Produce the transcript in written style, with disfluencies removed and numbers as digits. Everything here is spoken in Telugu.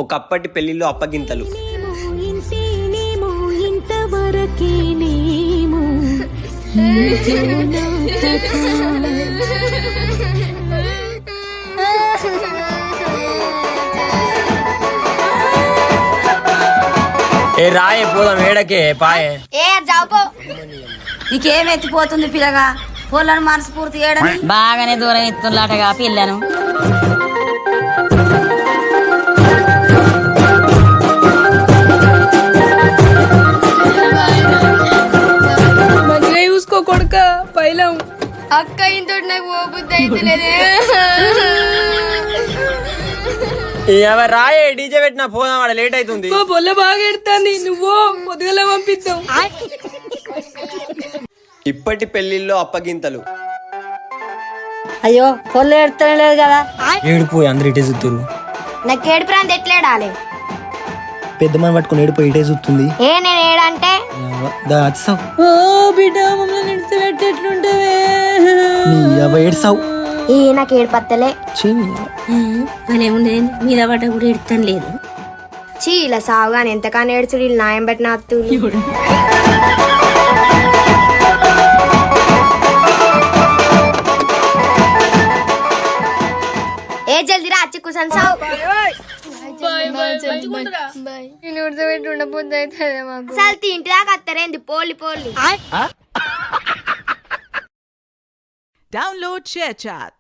ఒకప్పటి పెళ్లిలో అప్పగింతలు. ఏ రాయే పోదాం ఏడకే పాయే. నీకేం ఎత్తిపోతుంది పిల్లగా? పోలను మనస్ఫూర్తి బాగానే దూరం ఎత్తులాటగా పిల్లను. మంచిగా చూసుకో కొడుక పైలం. అక్క ఇంతో నాకు పోబుద్ది అయితలేదే. రాయే డీజే పెట్టినా పోదాం, వాడు లేట్ అవుతుంది. పొల్ల బాగా ఎడుతుంది, నువ్వు పొద్దుగల పంపిద్దాం. ఇప్పటి పెళ్లిల్లో అప్పగింతలు. అయ్యో పొల్లు ఎడతనే లేదు కదా. ఏడిపోయి అందరు ఇటే చూస్తురు. నాకు ఏడు ప్రాంతం ఎట్లేడాలి? పెద్దమని పట్టుకుని ఏడిపోయి ఇటే చూస్తుంది. ఏ నేను ఏడంటే ఓ బిడ్డ మమ్మల్ని నిడిచిపెట్టేట్లుంటవే. ఏడ్సావు. ఈ నాకు ఏడు పత్తలే. అదేముంది మీద పడ్డ కూడా ఎడతాను లేదు. చీ ఇలా సావుగాని ఎంతకాని ఏడుచుడు వీళ్ళు నాయం పెట్టిన అత్తులు. ఏ జల్దిరా అచ్చి కూర్చొని సావు. అసలు తింటి దాకా అత్తరేంది పోలి పోలి. Download ShareChat.